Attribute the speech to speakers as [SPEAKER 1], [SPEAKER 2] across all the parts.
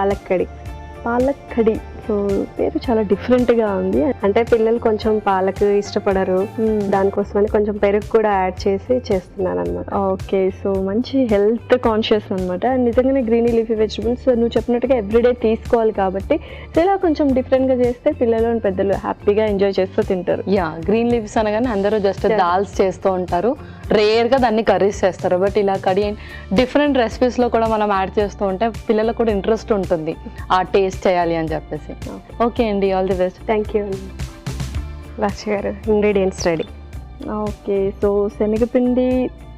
[SPEAKER 1] పాలక్ కడి.
[SPEAKER 2] పాలక్ కడి. So పేరు చాలా డిఫరెంట్గా ఉంది.
[SPEAKER 1] అంటే పిల్లలు కొంచెం పాలకు ఇష్టపడరు, దానికోసమని కొంచెం పెరుగు కూడా యాడ్ చేసి చేస్తున్నాను అనమాట.
[SPEAKER 2] ఓకే, సో మంచి హెల్త్ కాన్షియస్ అనమాట. అండ్ నిజంగానే గ్రీనీ లీఫీ వెజిటబుల్స్ నువ్వు చెప్పినట్టుగా ఎవ్రీడే తీసుకోవాలి కాబట్టి సో ఇలా కొంచెం డిఫరెంట్గా చేస్తే పిల్లలు అండ్ పెద్దలు హ్యాపీగా ఎంజాయ్ చేస్తూ తింటారు.
[SPEAKER 3] గ్రీన్ లీవ్స్ అనగానే అందరూ జస్ట్ దాల్స్ చేస్తూ ఉంటారు, రేర్గా దాన్ని కర్రీస్ చేస్తారు. బట్ ఇలా కడి డిఫరెంట్ రెసిపీస్లో కూడా మనం యాడ్ చేస్తూ ఉంటే పిల్లలకు కూడా ఇంట్రెస్ట్ ఉంటుంది ఆ టేస్ట్ చేయాలి అని చెప్పేసి. ఓకే అండి, all the best.
[SPEAKER 1] Thank you అండి. లక్ష గారు, ఇంగ్రీడియంట్స్ రెడీ.
[SPEAKER 2] ఓకే, సో శనగపిండి,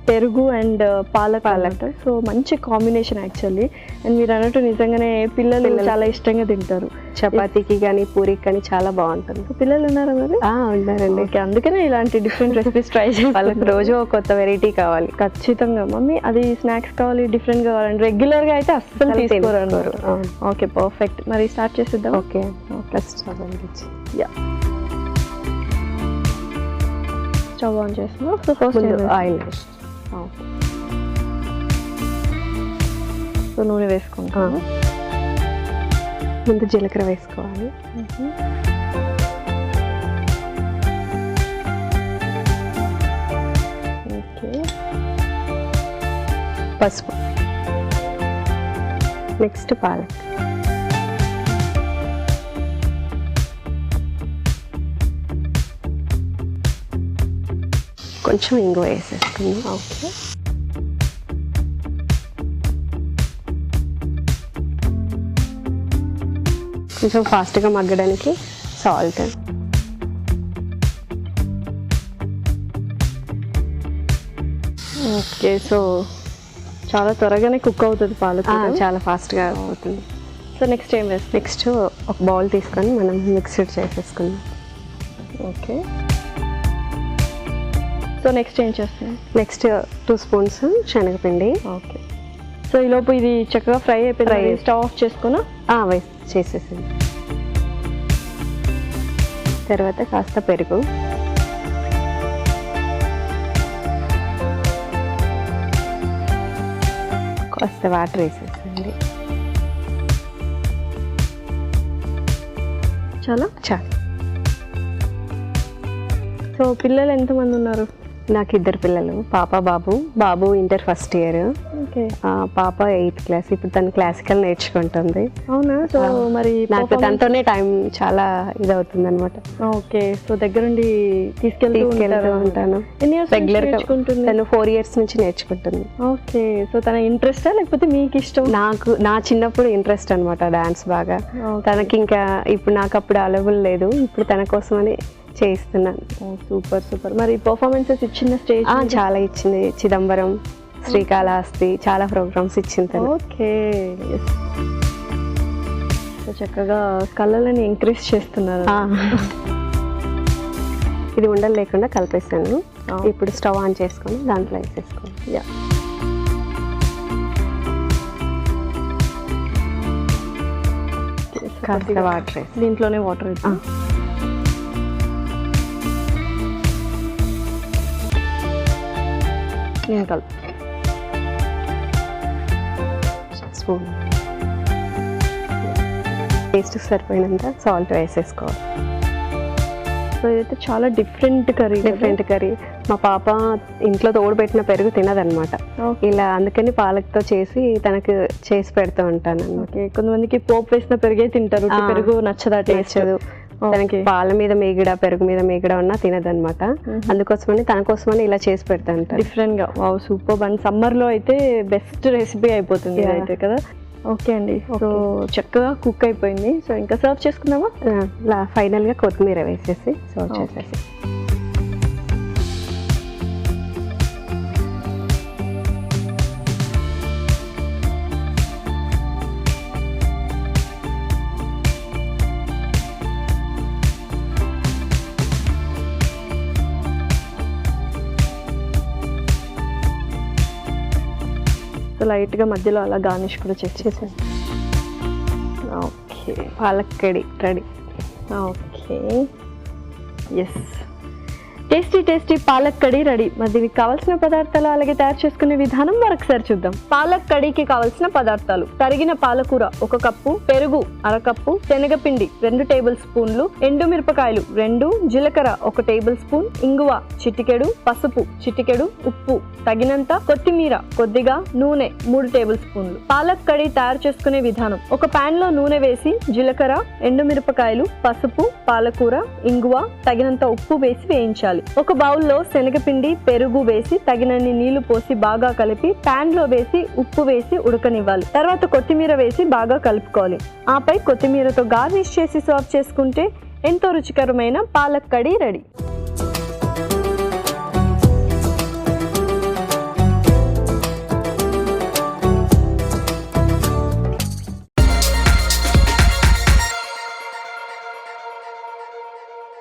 [SPEAKER 2] పెరుగు అండ్ పాలక్. సో మంచి కాంబినేషన్ యాక్చువల్లీ. అండ్ మీరు అన్నట్టు నిజంగానే పిల్లలు చాలా ఇష్టంగా తింటారు.
[SPEAKER 1] చపాతీకి కానీ పూరికి కానీ చాలా బాగుంటుంది.
[SPEAKER 2] పిల్లలు ఉన్నారా మరి?
[SPEAKER 1] ఉన్నారండి.
[SPEAKER 2] ఓకే, అందుకనే ఇలాంటి డిఫరెంట్ రెసిపీస్ ట్రై చేయాలి.
[SPEAKER 1] వాళ్ళకి రోజు ఒక కొత్త వెరైటీ కావాలి.
[SPEAKER 2] ఖచ్చితంగా మమ్మీ, అది స్నాక్స్ కావాలి, డిఫరెంట్ కావాలండి. రెగ్యులర్గా అయితే అస్సలు తీసుకోరు. Okay, perfect. మరి స్టార్ట్ చేసేద్దాం.
[SPEAKER 1] ఓకే,
[SPEAKER 2] స్టవ్ ఆన్ చేస్తున్నాం. సో ఫస్ట్
[SPEAKER 1] ఆయిల్,
[SPEAKER 2] సో నూనె వేసుకుంటాం.
[SPEAKER 1] ముందు జీలకర్ర వేసుకోవాలి.
[SPEAKER 2] ఓకే,
[SPEAKER 1] పసుపు, నెక్స్ట్ పాలక్, కొంచెం ఇంగువ వేసేసుకుంది.
[SPEAKER 2] ఓకే,
[SPEAKER 1] కొంచెం ఫాస్ట్గా మగ్గడానికి సాల్ట్,
[SPEAKER 2] ఓకే. సో చాలా త్వరగానే కుక్ అవుతుంది పాలక్,
[SPEAKER 1] చాలా ఫాస్ట్గా అవుతుంది.
[SPEAKER 2] సో నెక్స్ట్ ఏం వేస్తాం?
[SPEAKER 1] నెక్స్ట్ ఒక బౌల్ తీసుకొని మనం మిక్స్డ్ చేసేసుకుందాం.
[SPEAKER 2] ఓకే, సో నెక్స్ట్ ఏం చేస్తున్నాం?
[SPEAKER 1] నెక్స్ట్ 2 స్పూన్స్ శనగపిండి.
[SPEAKER 2] ఓకే, సో ఈలోపు ఇది చక్కగా ఫ్రై అయిపోయింది. స్టవ్ ఆఫ్ చేసుకున్నా
[SPEAKER 1] చేసేసింది. తర్వాత కాస్త పెరుగు, కాస్త వాటర్ వేసేసింది.
[SPEAKER 2] చాలా. సో పిల్లలు ఎంతమంది ఉన్నారు?
[SPEAKER 1] నాకు 2 పిల్లలు, పాప బాబు. బాబు ఇంటర్ ఫస్ట్ ఇయర్,
[SPEAKER 2] ఓకే.
[SPEAKER 1] పాప 8th క్లాస్. ఇప్పుడు తను క్లాసికల్ నేర్చుకుంటుంది.
[SPEAKER 2] అవునా? సో మరి
[SPEAKER 1] నాకు తనతోనే టైం చాలా ఇదవుతుంది అనమాట.
[SPEAKER 2] ఓకే, సో దగ్గరుండి తీసుకెళ్తూ
[SPEAKER 1] ఉంటాను.
[SPEAKER 2] రెగ్యులర్
[SPEAKER 1] తను 4 years నుంచి నేర్చుకుంటుంది.
[SPEAKER 2] ఓకే, సో తన ఇంట్రెస్టా లేకపోతే మీకు ఇష్టం?
[SPEAKER 1] నా చిన్నప్పుడు ఇంట్రెస్ట్ అనమాట డాన్స్ బాగా. తనకి ఇంకా ఇప్పుడు నాకు అప్పుడు అవైలబుల్ లేదు, ఇప్పుడు తన కోసమని చేయిస్తున్నాను.
[SPEAKER 2] సూపర్. మరి పర్ఫార్మెన్సెస్ ఇచ్చిన స్టేజ్
[SPEAKER 1] చాలా ఇచ్చింది. చిదంబరం, శ్రీకాళహస్తి, చాలా ప్రోగ్రామ్స్ ఇచ్చింది.
[SPEAKER 2] ఓకే, సో చక్కగా కళలని ఎంకరేజ్ చేస్తున్నారు.
[SPEAKER 1] ఇది ఉండలు లేకుండా కలిపేసాను. ఇప్పుడు స్టవ్ ఆన్ చేసుకొని దాంట్లో వేసేసుకోండి. కాస్త వాటర్ వేసి
[SPEAKER 2] దీంట్లోనే వాటర్ వేసి నేను కలుపు.
[SPEAKER 1] స్పూన్ టేస్ట్ సరిపోయినంత సాల్ట్ వేసేసుకోవాలి.
[SPEAKER 2] సో ఇదైతే చాలా డిఫరెంట్ కర్రీ.
[SPEAKER 1] మా పాప ఇంట్లో తోడుపెట్టిన పెరుగు తినదనమాట. ఇలా అందుకని పాలక్తో చేసి తనకు చేసి పెడుతూ ఉంటాను.
[SPEAKER 2] ఓకే, కొంతమందికి పోపు వేసిన పెరుగే తింటారు, పెరుగు నచ్చదా, టేస్ట్.
[SPEAKER 1] తనకి పాల మీద మేగిడ, పెరుగు మీద మేగిడ ఉన్నా తినదనమాట. అందుకోసమని తన కోసమని ఇలా చేసి పెడతాను
[SPEAKER 2] డిఫరెంట్ గా. Wow, super. అండ్ సమ్మర్ లో అయితే బెస్ట్ రెసిపీ అయిపోతుంది అయితే కదా. ఓకే అండి, సో చక్కగా కుక్ అయిపోయింది. సో ఇంకా సర్వ్ చేసుకుందామా?
[SPEAKER 1] ఫైనల్ గా కొత్తిమీర వేసేసి సర్వ్ చేసేసి.
[SPEAKER 2] లైట్గా మధ్యలో అలా గార్నిష్ కూడా చేసేసాను. Okay,
[SPEAKER 1] palak kadhi ready.
[SPEAKER 2] Okay, yes. Tasty tasty palak kadhi ready. మరి దీనికి కావాల్సిన పదార్థాలు అలాగే తయారు చేసుకునే విధానం మరొకసారి చూద్దాం. పాలక్ కడీకి కావాల్సిన పదార్థాలు: తరిగిన పాలకూర 1 కప్పు, పెరుగు 1/2 కప్పు, శనగపిండి 2 టేబుల్ స్పూన్లు, ఎండుమిరపకాయలు 2, జీలకర్ర 1 టేబుల్ స్పూన్, ఇంగువ చిటికెడు, పసుపు చిటికెడు, ఉప్పు తగినంత, కొత్తిమీర కొద్దిగా, నూనె 3 టేబుల్ స్పూన్లు. పాలక్ కడీ తయారు చేసుకునే విధానం: ఒక పాన్ లో నూనె వేసి జీలకర్ర, ఎండుమిరపకాయలు, పసుపు, పాలకూర, ఇంగువ తగినంత ఉప్పు వేసి వేయించాలి. ఒక బౌల్లో శనగపిండి, పెరుగు వేసి తగినన్ని నీళ్లు పోసి బాగా కలిపి పాన్ లో వేసి ఉప్పు వేసి ఉడకనివ్వాలి. తర్వాత కొత్తిమీర వేసి బాగా కలుపుకోవాలి. ఆపై కొత్తిమీరతో గార్నిష్ చేసి సర్వ్ చేసుకుంటే ఎంతో రుచికరమైన పాలక్ కడీ రెడీ.